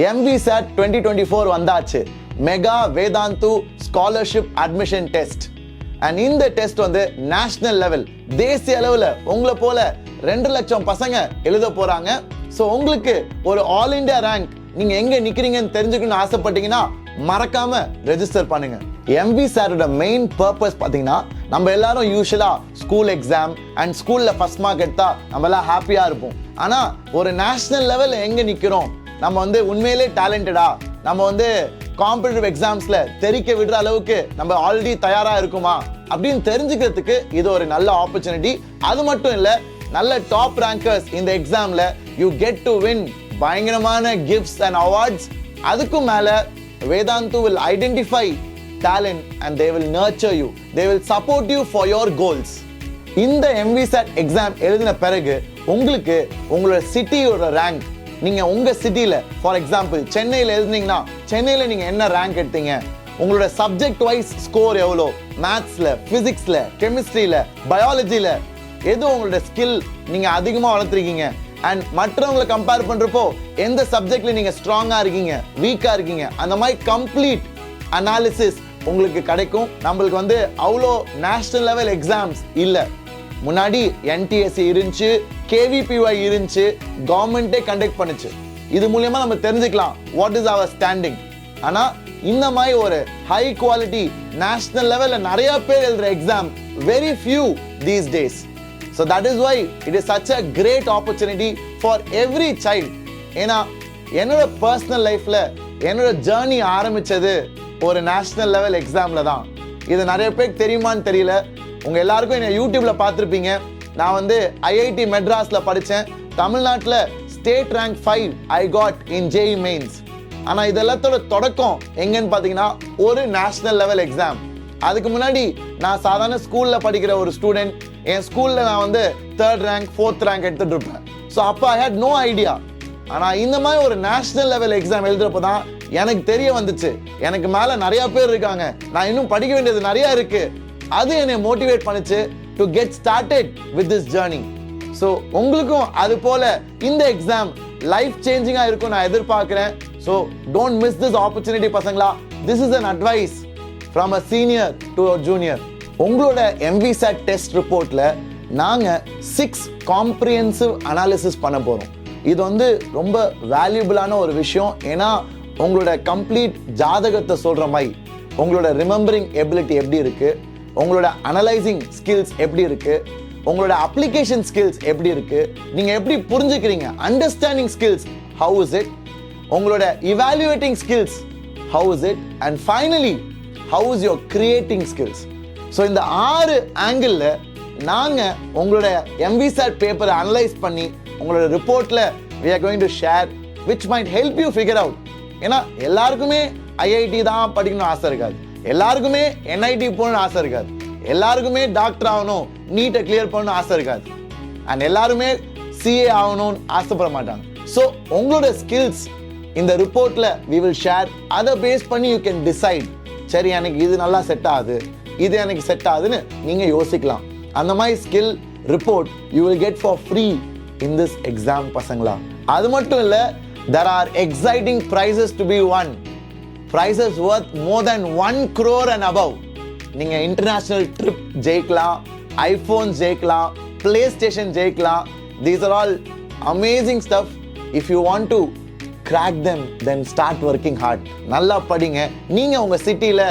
MVSAT 2024 வந்தாச்சு. Mega Vedantu scholarship admission test. And இந்த test வந்து நேஷனல் லெவல், தேசிய அளவில் உங்களை போல 2 லட்சம் பசங்க எழுத போறாங்க. ஸோ உங்களுக்கு ஒரு ஆல் இண்டியா ரேங்க் நீங்க எங்க நிக்கிறீங்கன்னு தெரிஞ்சுக்கணும்னு ஆசைப்பட்டீங்கன்னா மறக்காம ரெஜிஸ்டர் பண்ணுங்க. MVSATோட மெயின் பர்பஸ் பாத்தீங்கன்னா, நம்ம எல்லாரும் யூஷுவலா ஸ்கூல் எக்ஸாம் அண்ட் ஸ்கூல்ல ஃபர்ஸ்ட் மார்க் எடுத்தா நம்ம எல்லாம் ஹாப்பியா இருப்போம். ஆனா ஒரு நேஷனல் லெவல்ல எங்க நிக்கிறோம், நம்ம வந்து உண்மையிலே டேலண்டடா, நம்ம வந்து காம்படிட்டிவ் எக்ஸாம்ஸ்ல தெரிக்க விடுற அளவுக்கு நம்ம ஆல்ரெடி தயாரா இருக்குமா அப்படின்னு தெரிஞ்சுக்கிறதுக்கு இது ஒரு நல்ல ஆப்பர்ச்சுனிட்டி. அது மட்டும் இல்ல, நல்ல டாப் ரேங்கர்ஸ் இந்த எக்ஸாம்ல யூ கெட் டு வின் பயங்கரமான கிஃப்ட்ஸ் அண்ட் அவார்ட்ஸ். அதுக்கும் மேல Vedantu will identify talent and they will nurture you. They will support you for your goals. இந்த MVSAT எக்ஸாம் எழுதின பிறகு உங்களுக்கு உங்களோட சிட்டியோட ரேங்க், நீங்க உங்க சிட்டில ஃபார் எக்ஸாம்பிள் சென்னையில எழுதுனீங்கன்னா சென்னையில நீங்க என்ன ரேங்க் எடுத்தீங்க, உங்களோட சப்ஜெக்ட் வைஸ் ஸ்கோர் எவ்வளோ, மேத்ஸ்ல, பிசிக்ஸ்ல, கெமிஸ்ட்ரியில, பயாலஜில எது உங்களோட ஸ்கில் நீங்க அதிகமா வளர்த்துருக்கீங்க, அண்ட் மற்றவங்களை கம்பேர் பண்றப்போ எந்த சப்ஜெக்ட்ல நீங்க ஸ்ட்ராங்கா இருக்கீங்க, வீக்கா இருக்கீங்க, அந்த மாதிரி கம்ப்ளீட் அனாலிசிஸ் உங்களுக்கு கிடைக்கும். நம்மளுக்கு வந்து அவ்வளோ நேஷனல் லெவல் எக்ஸாம்ஸ் இல்லை. முன்னாடி NTSC இருந்துச்சு, KVPY இருந்துச்சு, கவர்மெண்டே கண்டக்ட் பண்ணுச்சு. இது மூலியமா நம்ம தெரிஞ்சுக்கலாம் வாட் இஸ் அவர் ஸ்டாண்டிங். ஆனா இந்த மாதிரி ஒரு ஹை குவாலிட்டி நேஷனல் லெவல்ல நிறைய பேர் எழுதுற exam very few these days. So that is why it is such a great opportunity for every child. ஏன்னா என்னோட பர்சனல் லைஃப்ல என்னோட ஜேர்னி ஆரம்பிச்சது ஒரு நேஷனல் லெவல் எக்ஸாம்ல தான். இது நிறைய பேருக்கு தெரியுமான்னு தெரியல. உங்க எல்லாருக்கும் என்ன யூடியூப்ல பார்த்துருப்பீங்க. நான் வந்து IIT மெட்ராஸ்ல படித்தேன். தமிழ்நாட்டில் state rank 5 I got in JEE mains. ஆனால் இதெல்லாத்தோட தொடக்கம் எங்கன்னு பார்த்தீங்கன்னா ஒரு நேஷனல் லெவல் எக்ஸாம். அதுக்கு முன்னாடி நான் சாதாரண ஸ்கூல்ல படிக்கிற ஒரு ஸ்டூடெண்ட். என் ஸ்கூல்ல நான் வந்து 3rd ரேங்க் 4th ரேங்க் எடுத்துட்டு இருப்பேன். ஸோ அப்போ ஐ ஹேட் நோ ஐடியா. ஆனால் இந்த மாதிரி ஒரு நேஷனல் லெவல் எக்ஸாம் எழுதுறப்போ தான் எனக்கு தெரிய வந்துச்சு, எனக்கு மேலே நிறைய பேர் இருக்காங்க, நான் இன்னும் படிக்க வேண்டியது நிறைய இருக்கு. அது என்னை மோட்டிவேட் பண்ணுச்சு to get started with this journey. So உங்களுக்கும் அது போல இந்த எக்ஸாம் லைஃப் சேஞ்சிங்காக இருக்கும் நான் எதிர்பார்க்கிறேன். So don't miss this opportunity பசங்களா. This is an advice from a senior to a junior. உங்களோட MVSAT டெஸ்ட் ரிப்போர்ட்ல நாங்க 6 காம்ப்ரிஹென்சிவ் அனாலிசிஸ் பண்ண போறோம். இது வந்து ரொம்ப வேல்யூபிளான ஒரு விஷயம். ஏன்னா உங்களோட கம்ப்ளீட் ஜாதகத்தை சொல்ற மாதிரி உங்களோட ரிமெம்பரிங் எபிலிட்டி எப்படி இருக்கு, உங்களோட அனலைசிங் ஸ்கில்ஸ் எப்படி இருக்கு, உங்களோட அப்ளிகேஷன் ஸ்கில்ஸ் எப்படி இருக்கு, நீங்க எப்படி புரிஞ்சுக்கிறீங்க, understanding skills how is it, உங்களோட evaluating skills how is it, and finally how is your creating skills. So இந்த 6 ஆங்கிள் நாங்க உங்களோட MVSAT பேப்பரை அனலைஸ் பண்ணி உங்களோட ரிப்போர்ட்ல we are going to share which might help you figure out. ஏன்னா எல்லாருக்குமே IIT தான் படிக்கணும்னு ஆசை இருக்காது, எல்லாருக்குமே NIT போகணும்னு ஆசை இருக்காது, எல்லாருக்குமே டாக்டர் ஆகணும், நீட்டை கிளியர் பண்ணணும்னு ஆசை இருக்காது, அண்ட் எல்லாருமே CA ஆகணும்னு ஆசைப்பட மாட்டாங்க. ஸோ உங்களோட ஸ்கில்ஸ் இந்த ரிப்போர்ட்ல we will share. அதை பேஸ் பண்ணி you can decide, சரி எனக்கு இது நல்லா செட் ஆகுது, இது எனக்கு செட் ஆகுதுன்னு நீங்க யோசிக்கலாம். அந்த மாதிரி skill report you will get for free in this exam பசங்களா. அது மட்டும் இல்ல, there are exciting prizes to be won. Prizes worth more than 1 crore and above. நீங்க இன்டர்நேஷனல் ட்ரிப் ஜெயிக்கலாம், ஐபோன் ஜெயிக்கலாம், பிளே ஸ்டேஷன் ஜெயிக்கலாம். These are all amazing stuff. If you want to crack them, then start working hard. நல்லா படிங்க. நீங்க உங்க சிட்டில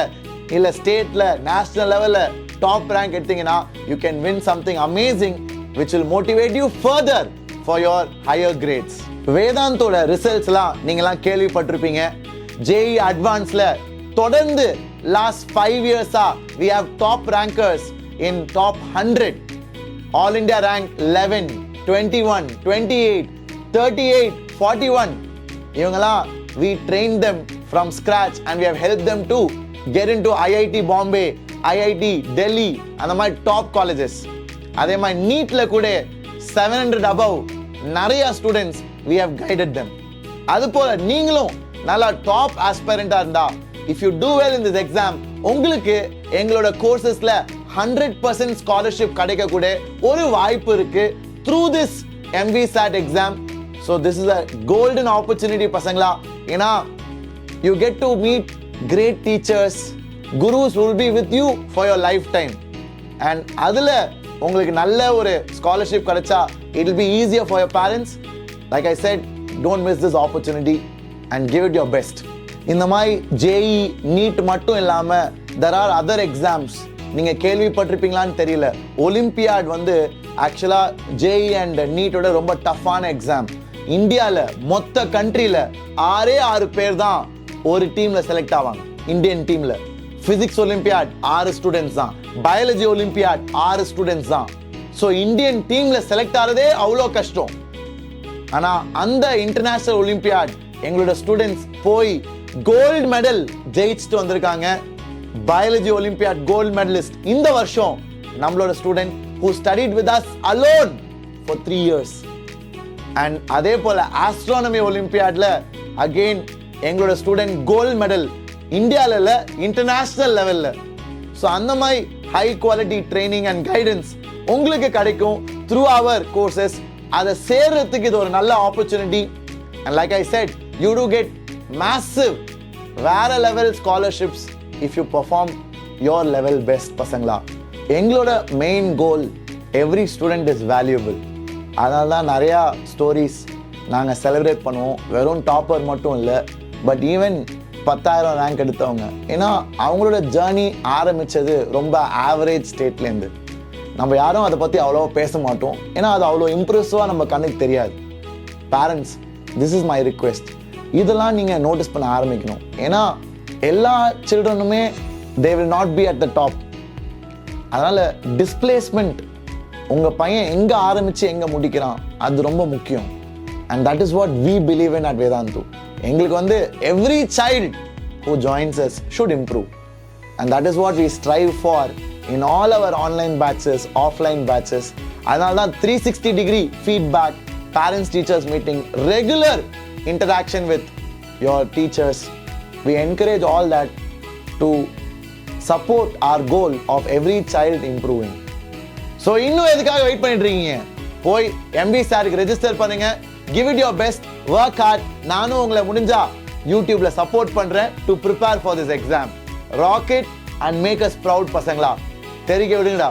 இல்ல ஸ்டேட்ல நேஷனல் லெவல்ல டாப் ரேங்க் எடுத்தீங்கன்னா you can win something amazing which will motivate you further for your higher grades. வேதாந்தோட ரிசல்ட்ஸ்லாம் நீங்கலாம் கேள்விப்பட்டிருப்பீங்க. JEE அட்வான்ஸ்ல தொடர்ந்து last 5 years-ஆ we have top rankers in top 100. All India rank 11, 21, 28, 38, 41. இவங்கலாம் we trained them from scratch and we have helped them to get into IIT Bombay, IIT Delhi அந்த மாதிரி top colleges. அதே மாதிரி நீட்ல கூட 700 above நிறைய students we have guided them. அது போல நீங்களும் நல்லா டாப் ஆஸ்பைரண்டா இருந்தா if you do well in this exam உங்களுக்கு எங்களோட கோர்சஸ்ல 100% ஸ்காலர்ஷிப் கிடைக்க கூட ஒரு வாய்ப்பு இருக்கு through this MVSAT exam. So this is a golden opportunity பசங்களா. ஏன்னா you get to meet great teachers, gurus will be with you for your lifetime. And அதுல உங்களுக்கு நல்ல ஒரு ஸ்காலர்ஷிப் கிடைச்சா it will be easier for your parents. Like I said, don't miss this opportunity and give it your best. இந்த மாதிரி JEE NEET மட்டும் இல்லாம there are other exams. நீங்க கேள்விப்பட்டிருப்பீங்களான்னு தெரியல. ஒலிம்பியாட் வந்து ஆக்சுவலா JEE and NEET ஓட ரொம்ப டஃப்பான எக்ஸாம். இந்தியால மொத்த கண்ட்ரில 6 பேர் தான் ஒரு டீம்ல செலக்ட் ஆவாங்க. இந்தியன் டீம்ல பிசிக்ஸ் ஒலிம்பியாட் 6 ஸ்டூடெண்ட்ஸ் தான், பயாலஜி ஒலிம்பியாட் 6 ஸ்டூடெண்ட்ஸ் தான். ஸோ இந்தியன் டீம்ல செலக்ட் ஆறதே அவ்வளோ கஷ்டம். ஆனா அந்த இன்டர்நேஷனல் ஒலிம்பியாட் எங்களோட ஸ்டூடெண்ட்ஸ் போய் கோல்டு மெடல் ஜெயிச்சுட்டு வந்திருக்காங்க. பயாலஜி ஒலிம்பியாட் கோல்டு மெடலிஸ்ட் இந்த வருஷம் நம்மளோட student who studied with us alone for 3 years. And அதே போல ஆஸ்ட்ரானமி ஒலிம்பியாட்ல அகைன் எங்களோட ஸ்டூடெண்ட் கோல்டு மெடல் இந்தியால இல்ல இன்டர்நேஷனல் லெவல்ல. ஸோ அந்த மாதிரி high quality training and guidance உங்களுக்கு கிடைக்கும் த்ரூ அவர் கோர்சஸ். அதை சேர்றதுக்கு இது ஒரு நல்ல opportunity. And like I said, you to get massive வேற level scholarships if you perform your level best பசங்களா. எங்களோட main goal every student is valuable. அதனால தான் நிறையா ஸ்டோரிஸ் நாங்கள் செலிப்ரேட் பண்ணுவோம். வெறும் டாப்பர் மட்டும் இல்லை, பட் ஈவன் 10,000 ரேங்க் எடுத்தவங்க. ஏன்னா அவங்களோட ஜேர்னி ஆரம்பித்தது ரொம்ப ஆவரேஜ் ஸ்டேட்லேருந்து. நம்ம யாரும் அதை பற்றி அவ்வளோவா பேச மாட்டோம், ஏன்னா அது அவ்வளோ இம்ப்ரெசிவாக நம்ம கண்ணுக்கு தெரியாது. Parents, this is my request, இதெல்லாம் நீங்கள் நோட்டீஸ் பண்ண ஆரம்பிக்கணும். ஏன்னா எல்லா சில்ட்ரனுமே they will not be at the top. அதனால் டிஸ்பிளேஸ்மெண்ட், உங்கள் பையன் எங்கே ஆரம்பித்து எங்கே முடிக்கிறான் அது ரொம்ப முக்கியம். And that is what we believe in at Vedantu. எங்களுக்கு வந்து every child who joins us should improve. And that is what we strive for in all our online batches, offline batches. அதனால தான் 360-degree feedback, parents teachers meeting, regular interaction with your teachers. We encourage all that to support our goal of every child improving. So இன்னும் எதுக்காக wait பண்ணிட்டு இருக்கீங்க? போய் MD சாருக்கு register பண்ணுங்க. Give it your best, work hard. நானும் உங்களை முடிஞ்சா யூடியூப்ல சப்போர்ட் பண்றேன் to prepare for this exam. Rock it and make us proud பசங்களா. தெரிக்க விடுங்கடா.